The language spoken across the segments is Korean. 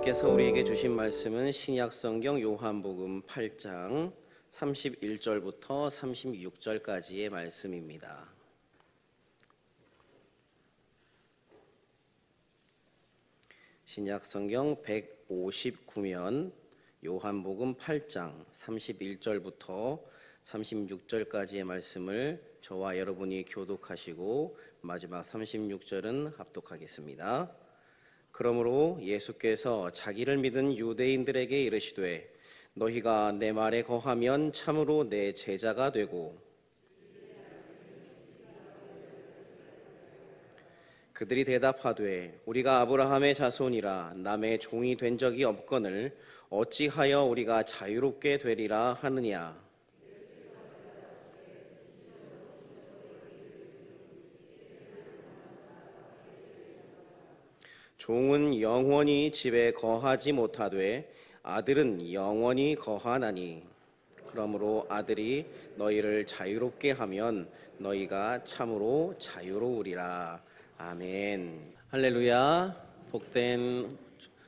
하나님께서 우리에게 주신 말씀은 신약성경 요한복음 8장 31절부터 36절까지의 말씀입니다. 신약성경 159면 요한복음 8장 31절부터 36절까지의 말씀을 저와 여러분이 교독하시고 마지막 36절은 합독하겠습니다. 그러므로 예수께서 자기를 믿은 유대인들에게 이르시되 너희가 내 말에 거하면 참으로 내 제자가 되고 그들이 대답하되 우리가 아브라함의 자손이라 남의 종이 된 적이 없거늘 어찌하여 우리가 자유롭게 되리라 하느냐. 종은 영원히 집에 거하지 못하되 아들은 영원히 거하나니 그러므로 아들이 너희를 자유롭게 하면 너희가 참으로 자유로우리라. 아멘. 할렐루야. 복된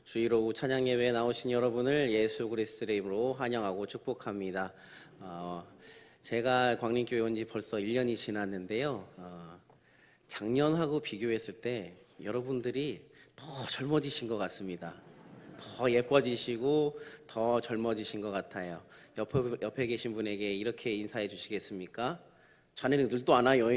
주일 오후 찬양 예배에 나오신 여러분을 예수 그리스도의 이름으로 환영하고 축복합니다. 제가 광림교회 온 지 벌써 1년이 지났는데요. 작년하고 비교했을 때 여러분들이 더 젊어지신 것 같습니다. 더 예뻐지시고 더 젊어지신 것 같아요. 옆에 계신 분에게 이렇게 인사해 주시겠습니까? 자네는 늙도 않아요.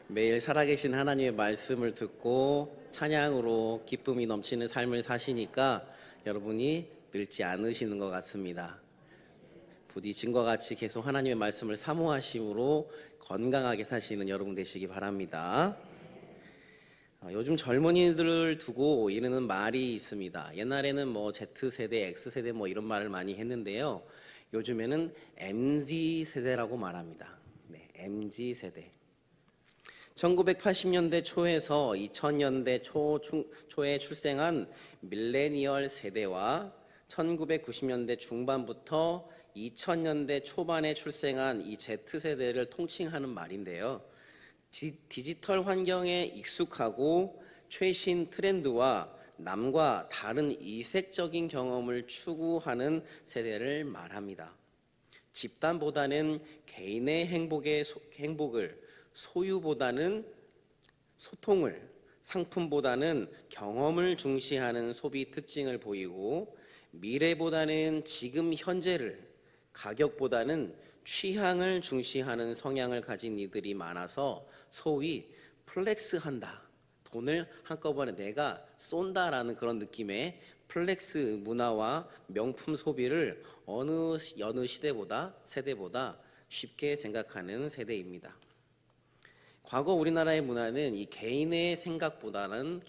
매일 살아계신 하나님의 말씀을 듣고 찬양으로 기쁨이 넘치는 삶을 사시니까 여러분이 늙지 않으시는 것 같습니다. 부디 지금과 같이 계속 하나님의 말씀을 사모하심으로 건강하게 사시는 여러분 되시기 바랍니다. 요즘 젊은이들을 두고 이르는 말이 있습니다. 옛날에는 뭐 Z세대, X세대 뭐 이런 말을 많이 했는데요. 요즘에는 MZ세대라고 말합니다. 네, MZ세대. 1980년대 초에서 2000년대 초에 출생한 밀레니얼 세대와 1990년대 중반부터 2000년대 초반에 출생한 이 Z세대를 통칭하는 말인데요. 디지털 환경에 익숙하고 최신 트렌드와 남과 다른 이색적인 경험을 추구하는 세대를 말합니다. 집단보다는 개인의 행복을, 소유보다는 소통을, 상품보다는 경험을 중시하는 소비 특징을 보이고 미래보다는 지금 현재를, 가격보다는 취향을 중시하는 성향을 가진 이들이 많아서 소위 플렉스한다, 돈을 한꺼번에 내가 쏜다라는 그런 느낌의 플렉스 문화와 명품 소비를 어느 세대보다 쉽게 생각하는 세대입니다. 과거 우리나라의 문화는 이 개인의 생각보다는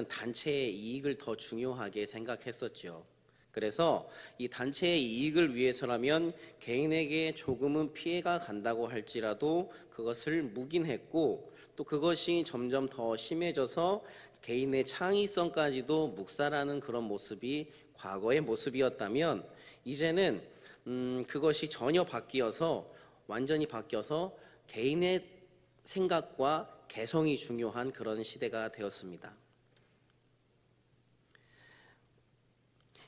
단체의 이익을 더 중요하게 생각했었죠. 그래서 이 단체의 이익을 위해서라면 개인에게 조금은 피해가 간다고 할지라도 그것을 묵인했고 또 그것이 점점 더 심해져서 개인의 창의성까지도 묵살하는 그런 모습이 과거의 모습이었다면 이제는 그것이 완전히 바뀌어서 개인의 생각과 개성이 중요한 그런 시대가 되었습니다.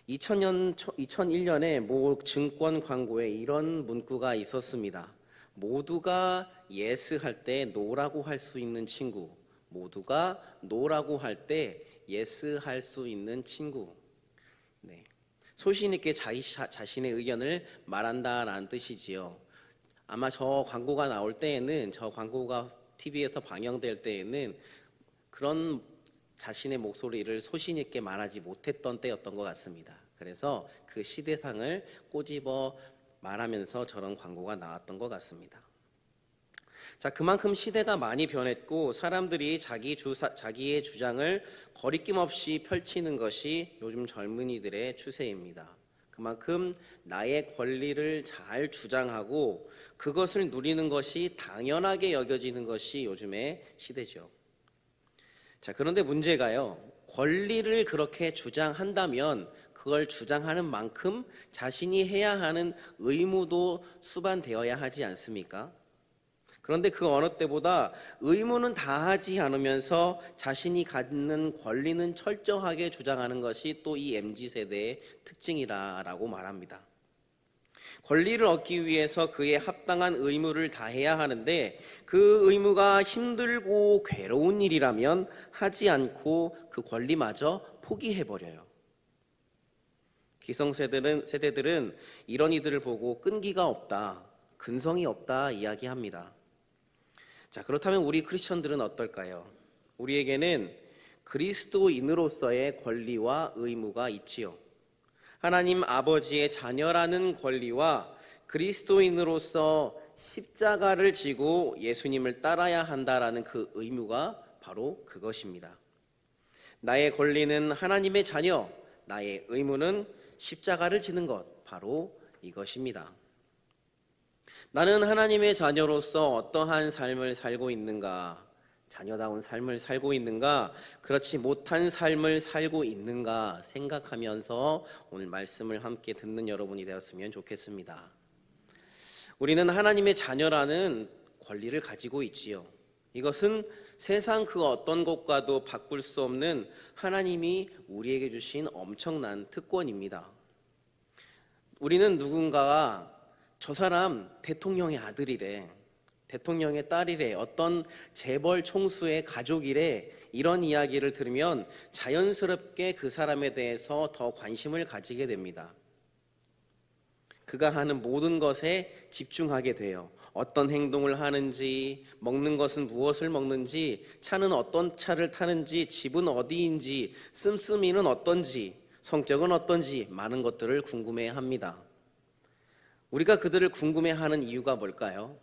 2001년에 모 증권 광고에 이런 문구가 있었습니다. 모두가 yes 할 때 no라고 할 수 있는 친구, 모두가 no라고 할 때 yes 할 수 있는 친구. 네. 소신 있게 자신의 의견을 말한다라는 뜻이지요. 아마 저 광고가 TV에서 방영될 때에는 그런 자신의 목소리를 소신 있게 말하지 못했던 때였던 것 같습니다. 그래서 그 시대상을 꼬집어 말하면서 저런 광고가 나왔던 것 같습니다. 자, 그만큼 시대가 많이 변했고 사람들이 자기의 주장을 거리낌 없이 펼치는 것이 요즘 젊은이들의 추세입니다. 그만큼 나의 권리를 잘 주장하고 그것을 누리는 것이 당연하게 여겨지는 것이 요즘의 시대죠. 자, 그런데 문제가요. 권리를 그렇게 주장한다면 그걸 주장하는 만큼 자신이 해야 하는 의무도 수반되어야 하지 않습니까? 그런데 그 어느 때보다 의무는 다하지 않으면서 자신이 갖는 권리는 철저하게 주장하는 것이 또 이 MZ세대의 특징이라고 말합니다. 권리를 얻기 위해서 그에 합당한 의무를 다해야 하는데 그 의무가 힘들고 괴로운 일이라면 하지 않고 그 권리마저 포기해버려요. 기성세대들은 이런 이들을 보고 끈기가 없다, 근성이 없다 이야기합니다. 자, 그렇다면 우리 크리스천들은 어떨까요? 우리에게는 그리스도인으로서의 권리와 의무가 있지요. 하나님 아버지의 자녀라는 권리와 그리스도인으로서 십자가를 지고 예수님을 따라야 한다라는 그 의무가 바로 그것입니다. 나의 권리는 하나님의 자녀, 나의 의무는 십자가를 지는 것, 바로 이것입니다. 나는 하나님의 자녀로서 어떠한 삶을 살고 있는가? 자녀다운 삶을 살고 있는가? 그렇지 못한 삶을 살고 있는가? 생각하면서 오늘 말씀을 함께 듣는 여러분이 되었으면 좋겠습니다. 우리는 하나님의 자녀라는 권리를 가지고 있지요. 이것은 세상 그 어떤 것과도 바꿀 수 없는 하나님이 우리에게 주신 엄청난 특권입니다. 우리는 누군가가 저 사람 대통령의 아들이래, 대통령의 딸이래, 어떤 재벌 총수의 가족이래, 이런 이야기를 들으면 자연스럽게 그 사람에 대해서 더 관심을 가지게 됩니다. 그가 하는 모든 것에 집중하게 돼요. 어떤 행동을 하는지, 먹는 것은 무엇을 먹는지, 차는 어떤 차를 타는지, 집은 어디인지, 씀씀이는 어떤지, 성격은 어떤지 많은 것들을 궁금해합니다. 우리가 그들을 궁금해하는 이유가 뭘까요?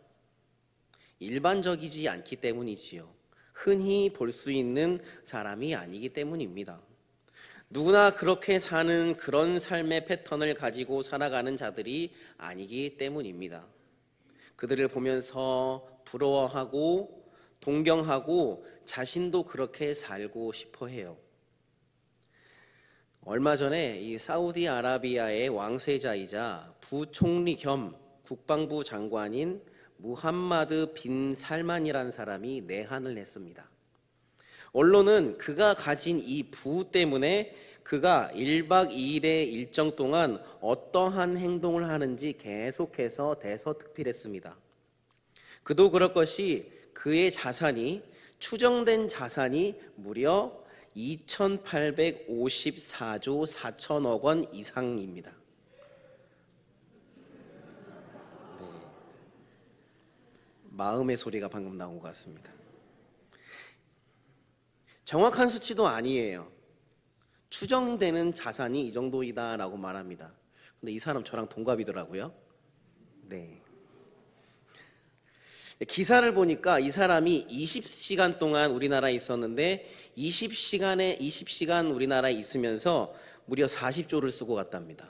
일반적이지 않기 때문이지요. 흔히 볼 수 있는 사람이 아니기 때문입니다. 누구나 그렇게 사는 그런 삶의 패턴을 가지고 살아가는 자들이 아니기 때문입니다. 그들을 보면서 부러워하고 동경하고 자신도 그렇게 살고 싶어 해요. 얼마 전에 이 사우디아라비아의 왕세자이자 부총리 겸 국방부 장관인 무함마드 빈 살만이라는 사람이 내한을 했습니다. 언론은 그가 가진 이 부 때문에 그가 1박 2일의 일정 동안 어떠한 행동을 하는지 계속해서 대서특필했습니다. 그도 그럴 것이 그의 자산이, 추정된 자산이 무려 2,854조 4천억 원 이상입니다. 네. 마음의 소리가 방금 나온 것 같습니다. 정확한 수치도 아니에요. 추정되는 자산이 이 정도이다라고 말합니다. 근데 이 사람 저랑 동갑이더라고요. 네. 기사를 보니까 이 사람이 20시간 동안 우리나라에 있었는데 20시간 우리나라에 있으면서 무려 40조를 쓰고 갔답니다.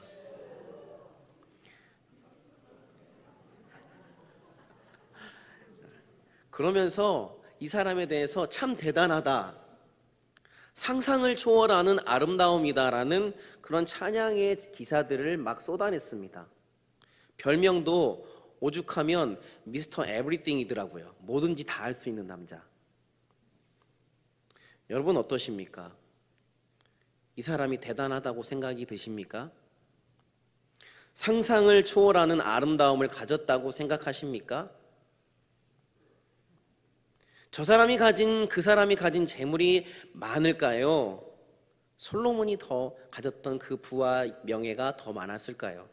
그러면서 이 사람에 대해서 참 대단하다, 상상을 초월하는 아름다움이다라는 그런 찬양의 기사들을 막 쏟아냈습니다. 별명도 오죽하면 미스터 에브리띵이더라고요. 뭐든지 다 할 수 있는 남자. 여러분 어떠십니까? 이 사람이 대단하다고 생각이 드십니까? 상상을 초월하는 아름다움을 가졌다고 생각하십니까? 그 사람이 가진 재물이 많을까요? 솔로몬이 더 가졌던 그 부와 명예가 더 많았을까요?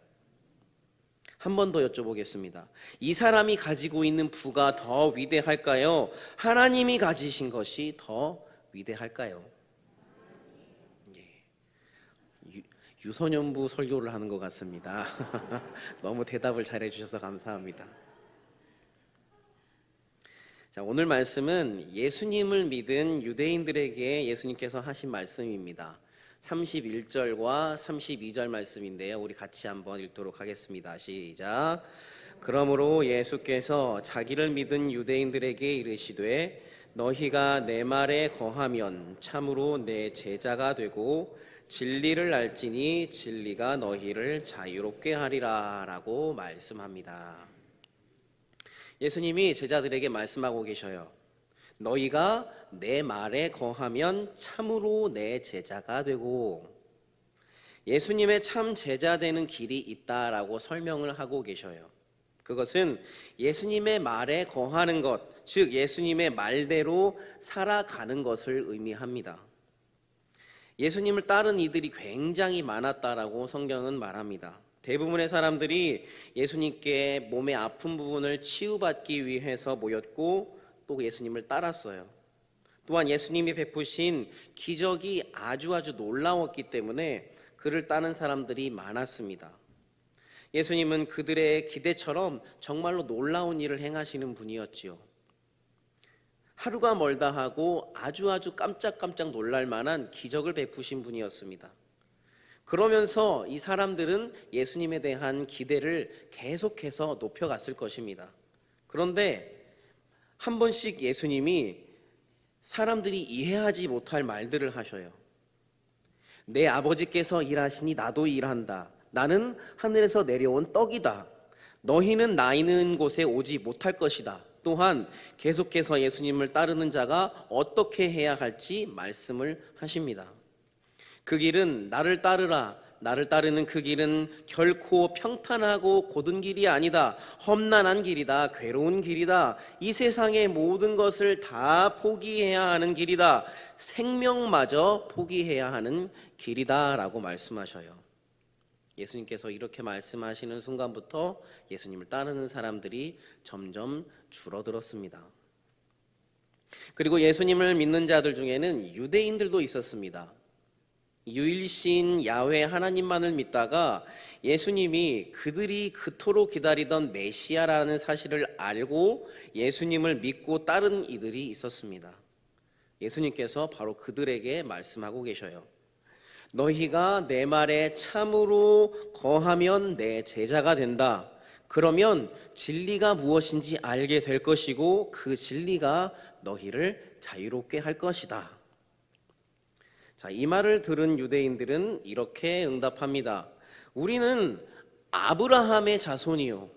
한 번 더 여쭤보겠습니다. 이 사람이 가지고 있는 부가 더 위대할까요? 하나님이 가지신 것이 더 위대할까요? 유소년부 설교를 하는 것 같습니다. 너무 대답을 잘해 주셔서 감사합니다. 자, 오늘 말씀은 예수님을 믿은 유대인들에게 예수님께서 하신 말씀입니다. 31절과 32절 말씀인데요. 우리 같이 한번 읽도록 하겠습니다. 시작. 그러므로 예수께서 자기를 믿은 유대인들에게 이르시되 너희가 내 말에 거하면 참으로 내 제자가 되고 진리를 알지니 진리가 너희를 자유롭게 하리라 라고 말씀합니다. 예수님이 제자들에게 말씀하고 계셔요. 너희가 내 말에 거하면 참으로 내 제자가 되고, 예수님의 참 제자 되는 길이 있다라고 설명을 하고 계셔요. 그것은 예수님의 말에 거하는 것, 즉 예수님의 말대로 살아가는 것을 의미합니다. 예수님을 따른 이들이 굉장히 많았다라고 성경은 말합니다. 대부분의 사람들이 예수님께 몸의 아픈 부분을 치유받기 위해서 모였고 또 예수님을 따랐어요. 또한 예수님이 베푸신 기적이 아주 놀라웠기 때문에 그를 따른 사람들이 많았습니다. 예수님은 그들의 기대처럼 정말로 놀라운 일을 행하시는 분이었지요. 하루가 멀다 하고 아주 깜짝깜짝 놀랄 만한 기적을 베푸신 분이었습니다. 그러면서 이 사람들은 예수님에 대한 기대를 계속해서 높여갔을 것입니다. 그런데 한 번씩 예수님이 사람들이 이해하지 못할 말들을 하셔요. 내 아버지께서 일하시니 나도 일한다. 나는 하늘에서 내려온 떡이다. 너희는 나 있는 곳에 오지 못할 것이다. 또한 계속해서 예수님을 따르는 자가 어떻게 해야 할지 말씀을 하십니다. 그 길은 나를 따르라. 나를 따르는 그 길은 결코 평탄하고 곧은 길이 아니다. 험난한 길이다. 괴로운 길이다. 이 세상의 모든 것을 다 포기해야 하는 길이다. 생명마저 포기해야 하는 길이다 라고 말씀하셔요. 예수님께서 이렇게 말씀하시는 순간부터 예수님을 따르는 사람들이 점점 줄어들었습니다. 그리고 예수님을 믿는 자들 중에는 유대인들도 있었습니다. 유일신 야훼 하나님만을 믿다가 예수님이 그들이 그토록 기다리던 메시아라는 사실을 알고 예수님을 믿고 따른 이들이 있었습니다. 예수님께서 바로 그들에게 말씀하고 계셔요. 너희가 내 말에 참으로 거하면 내 제자가 된다. 그러면 진리가 무엇인지 알게 될 것이고 그 진리가 너희를 자유롭게 할 것이다. 자, 이 말을 들은 유대인들은 이렇게 응답합니다. 우리는 아브라함의 자손이요.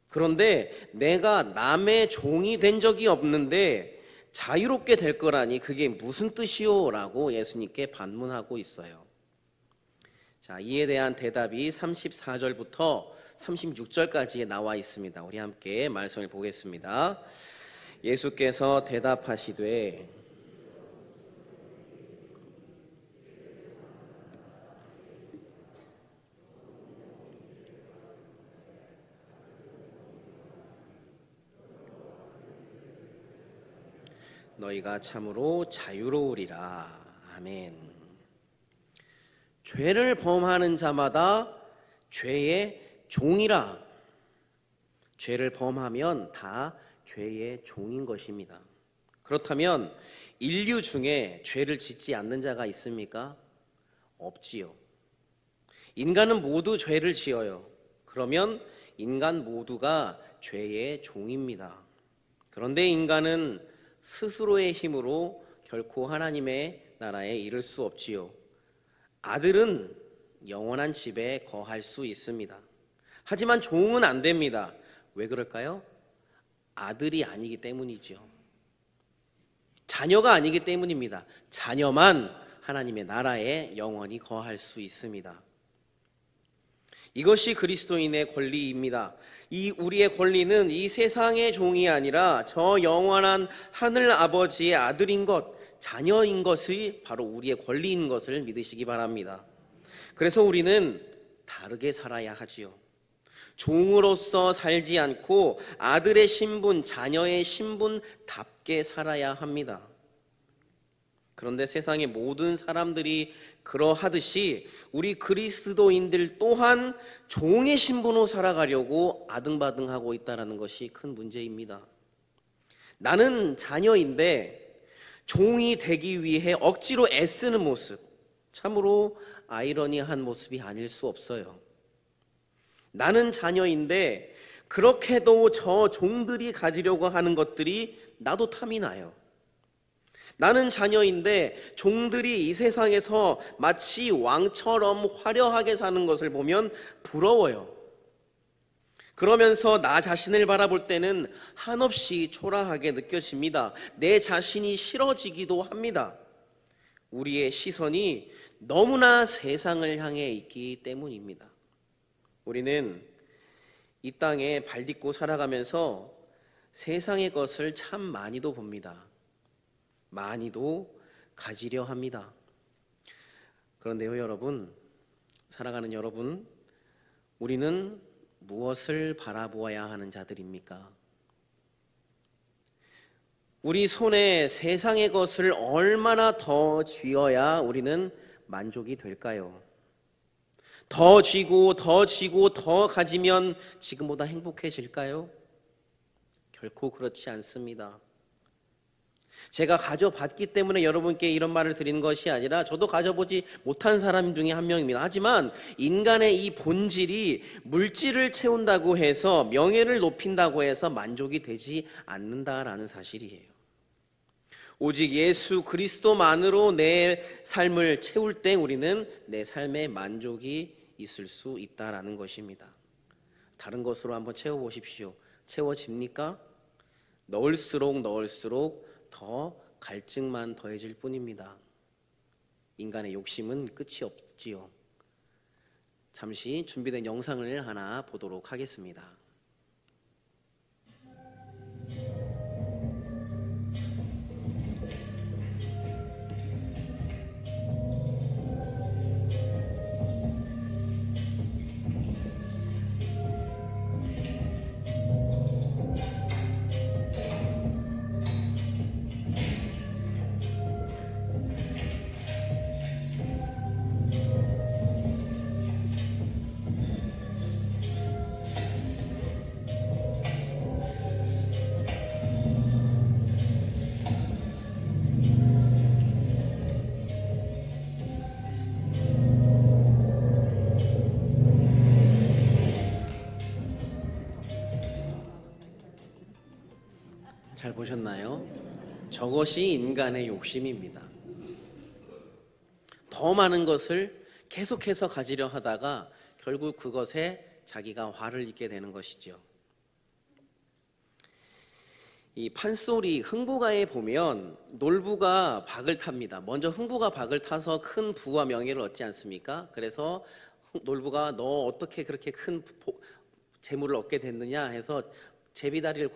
그런데 내가 남의 종이 된 적이 없는데 자유롭게 될 거라니 그게 무슨 뜻이요? 라고 예수님께 반문하고 있어요. 자, 이에 대한 대답이 34절부터 36절까지에 나와 있습니다. 우리 함께 말씀을 보겠습니다. 예수께서 대답하시되 너희가 참으로 자유로우리라. 아멘. 죄를 범하는 자마다 죄의 종이라. 죄를 범하면 다 죄의 종인 것입니다. 그렇다면 인류 중에 죄를 짓지 않는 자가 있습니까? 없지요. 인간은 모두 죄를 지어요. 그러면 인간 모두가 죄의 종입니다. 그런데 인간은 스스로의 힘으로 결코 하나님의 나라에 이를 수 없지요. 아들은 영원한 집에 거할 수 있습니다. 하지만 종은 안 됩니다. 왜 그럴까요? 아들이 아니기 때문이지요. 자녀가 아니기 때문입니다. 자녀만 하나님의 나라에 영원히 거할 수 있습니다. 이것이 그리스도인의 권리입니다. 이 우리의 권리는 이 세상의 종이 아니라 저 영원한 하늘 아버지의 아들인 것, 자녀인 것이 바로 우리의 권리인 것을 믿으시기 바랍니다. 그래서 우리는 다르게 살아야 하지요. 종으로서 살지 않고 아들의 신분, 자녀의 신분답게 살아야 합니다. 그런데 세상의 모든 사람들이 그러하듯이 우리 그리스도인들 또한 종의 신분으로 살아가려고 아등바등하고 있다는 것이 큰 문제입니다. 나는 자녀인데 종이 되기 위해 억지로 애쓰는 모습, 참으로 아이러니한 모습이 아닐 수 없어요. 나는 자녀인데 그렇게도 저 종들이 가지려고 하는 것들이 나도 탐이 나요. 나는 자녀인데 종들이 이 세상에서 마치 왕처럼 화려하게 사는 것을 보면 부러워요. 그러면서 나 자신을 바라볼 때는 한없이 초라하게 느껴집니다. 내 자신이 싫어지기도 합니다. 우리의 시선이 너무나 세상을 향해 있기 때문입니다. 우리는 이 땅에 발 딛고 살아가면서 세상의 것을 참 많이도 봅니다. 많이도 가지려 합니다. 그런데요, 여러분, 살아가는 여러분, 우리는 무엇을 바라보아야 하는 자들입니까? 우리 손에 세상의 것을 얼마나 더 쥐어야 우리는 만족이 될까요? 더 쥐고 더 쥐고 더 가지면 지금보다 행복해질까요? 결코 그렇지 않습니다. 제가 가져봤기 때문에 여러분께 이런 말을 드리는 것이 아니라 저도 가져보지 못한 사람 중에 한 명입니다. 하지만 인간의 이 본질이 물질을 채운다고 해서, 명예를 높인다고 해서 만족이 되지 않는다라는 사실이에요. 오직 예수 그리스도만으로 내 삶을 채울 때 우리는 내 삶에 만족이 있을 수 있다라는 것입니다. 다른 것으로 한번 채워보십시오. 채워집니까? 넣을수록 더 갈증만 더해질 뿐입니다. 인간의 욕심은 끝이 없지요. 잠시 준비된 영상을 하나 보도록 하겠습니다. 잘 보셨나요? 저것이 인간의 욕심입니다. 더 많은 것을 계속해서 가지려 하다가 결국 그것에 자기가 화를 입게 되는 것이죠. 이 판소리 흥부가에 보면 놀부가 박을 탑니다. 먼저 흥부가 박을 타서 큰 부와 명예를 얻지 않습니까? 그래서 놀부가 너 어떻게 그렇게 큰 재물을 얻게 됐느냐 해서 제비다리를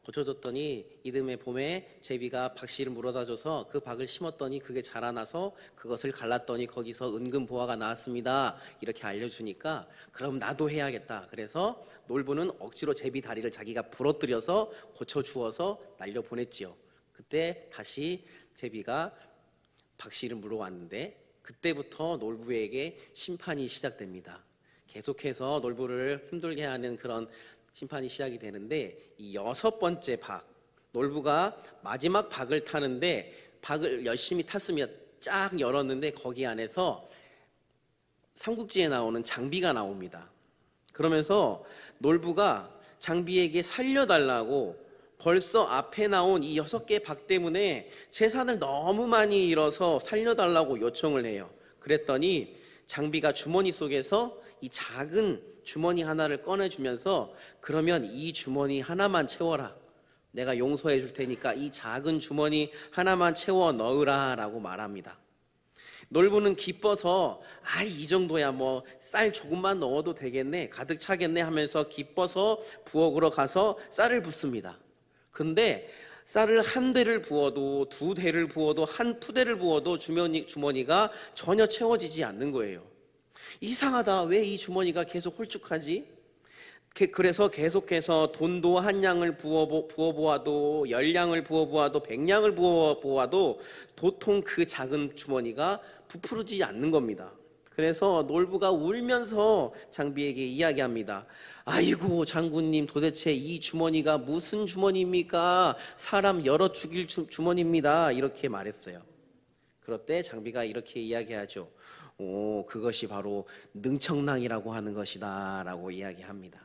고쳐줬더니 이듬해 봄에 제비가 박씨를 물어다줘서 그 박을 심었더니 그게 자라나서 그것을 갈랐더니 거기서 은근 보화가 나왔습니다. 이렇게 알려주니까 그럼 나도 해야겠다. 그래서 놀부는 억지로 제비 다리를 자기가 부러뜨려서 고쳐주어서 날려보냈지요. 그때 다시 제비가 박씨를 물어왔는데 그때부터 놀부에게 심판이 시작됩니다. 계속해서 놀부를 힘들게 하는 그런 심판이 시작이 되는데, 이 6번째 박, 놀부가 마지막 박을 타는데 박을 열심히 탔으며 쫙 열었는데 거기 안에서 삼국지에 나오는 장비가 나옵니다. 그러면서 놀부가 장비에게 살려달라고 벌써 앞에 나온 이 6개 박 때문에 재산을 너무 많이 잃어서 살려달라고 요청을 해요. 그랬더니 장비가 주머니 속에서 이 작은 주머니 하나를 꺼내주면서 그러면 이 주머니 하나만 채워라. 내가 용서해 줄 테니까 이 작은 주머니 하나만 채워 넣으라 라고 말합니다. 놀부는 기뻐서 이 정도야 뭐 쌀 조금만 넣어도 되겠네, 가득 차겠네 하면서 기뻐서 부엌으로 가서 쌀을 붓습니다. 근데 쌀을 한 대를 부어도 두 대를 부어도 한 푸대를 부어도 주머니가 전혀 채워지지 않는 거예요. 이상하다. 왜 이 주머니가 계속 홀쭉하지? 그래서 계속해서 돈도 한 냥을 부어보아도 10냥을 부어보아도 100냥을 부어보아도 도통 그 작은 주머니가 부풀지 않는 겁니다. 그래서 놀부가 울면서 장비에게 이야기합니다. 아이고 장군님, 도대체 이 주머니가 무슨 주머니입니까? 사람 열어 죽일 주머니입니다. 이렇게 말했어요. 그럴 때 장비가 이렇게 이야기하죠. 그것이 바로 능청낭이라고 하는 것이다 라고 이야기합니다.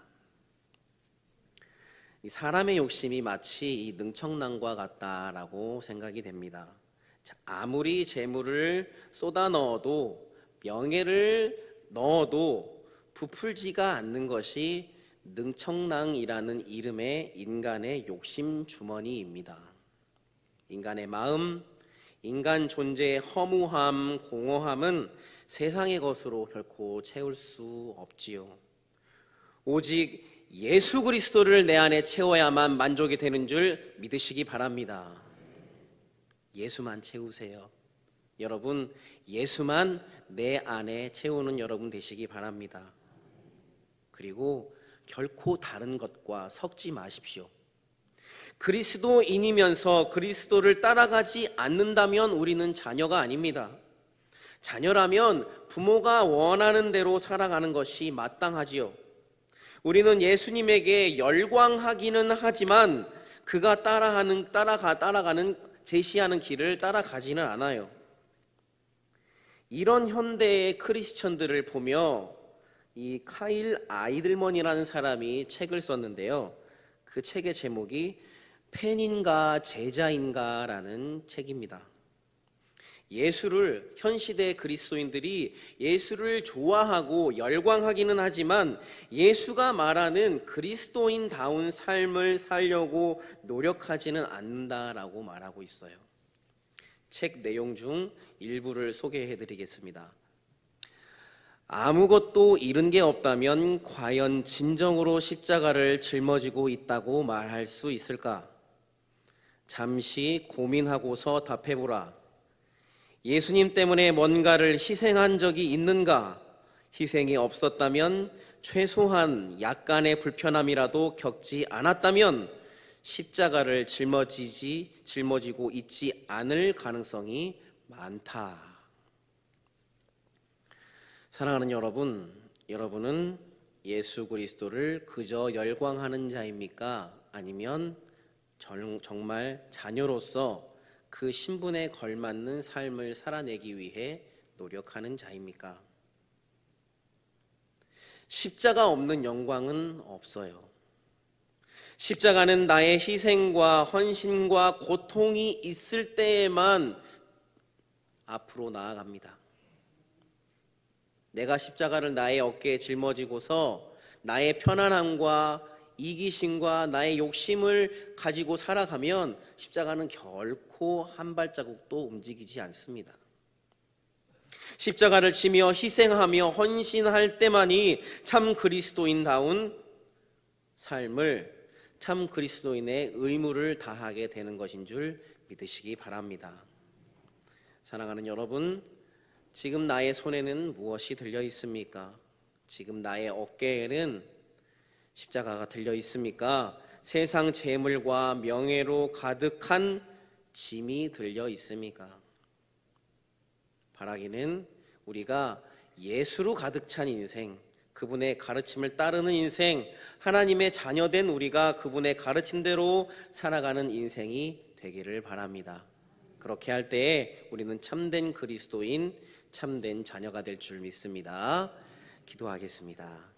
이 사람의 욕심이 마치 이 능청난과 같다라고 생각이 됩니다. 자, 아무리 재물을 쏟아 넣어도 명예를 넣어도 부풀지가 않는 것이 능청낭이라는 이름의 인간의 욕심 주머니입니다. 인간의 마음, 인간 존재의 허무함, 공허함은 세상의 것으로 결코 채울 수 없지요. 오직 예수 그리스도를 내 안에 채워야만 만족이 되는 줄 믿으시기 바랍니다. 예수만 채우세요. 여러분, 예수만 내 안에 채우는 여러분 되시기 바랍니다. 그리고 결코 다른 것과 섞지 마십시오. 그리스도인이면서 그리스도를 따라가지 않는다면 우리는 자녀가 아닙니다. 자녀라면 부모가 원하는 대로 살아가는 것이 마땅하지요. 우리는 예수님에게 열광하기는 하지만 그가 따라가는 제시하는 길을 따라가지는 않아요. 이런 현대의 크리스천들을 보며 이 카일 아이들먼이라는 사람이 책을 썼는데요. 그 책의 제목이 팬인가 제자인가 라는 책입니다. 예수를, 현 시대의 그리스도인들이 예수를 좋아하고 열광하기는 하지만 예수가 말하는 그리스도인다운 삶을 살려고 노력하지는 않는다라고 말하고 있어요. 책 내용 중 일부를 소개해 드리겠습니다. 아무것도 잃은 게 없다면 과연 진정으로 십자가를 짊어지고 있다고 말할 수 있을까? 잠시 고민하고서 답해보라. 예수님 때문에 뭔가를 희생한 적이 있는가? 희생이 없었다면, 최소한 약간의 불편함이라도 겪지 않았다면 십자가를 짊어지고 있지 않을 가능성이 많다. 사랑하는 여러분, 여러분은 예수 그리스도를 그저 열광하는 자입니까? 아니면 정말 자녀로서 그 신분에 걸맞는 삶을 살아내기 위해 노력하는 자입니까? 십자가 없는 영광은 없어요. 십자가는 나의 희생과 헌신과 고통이 있을 때에만 앞으로 나아갑니다. 내가 십자가를 나의 어깨에 짊어지고서 나의 편안함과 이기심과 나의 욕심을 가지고 살아가면 십자가는 결코 한 발자국도 움직이지 않습니다. 십자가를 지며 희생하며 헌신할 때만이 참 그리스도인다운 삶을, 참 그리스도인의 의무를 다하게 되는 것인 줄 믿으시기 바랍니다. 사랑하는 여러분, 지금 나의 손에는 무엇이 들려 있습니까? 지금 나의 어깨에는 십자가가 들려 있습니까? 세상 재물과 명예로 가득한 짐이 들려 있습니까? 바라기는 우리가 예수로 가득 찬 인생, 그분의 가르침을 따르는 인생, 하나님의 자녀된 우리가 그분의 가르침대로 살아가는 인생이 되기를 바랍니다. 그렇게 할 때에 우리는 참된 그리스도인, 참된 자녀가 될 줄 믿습니다. 기도하겠습니다.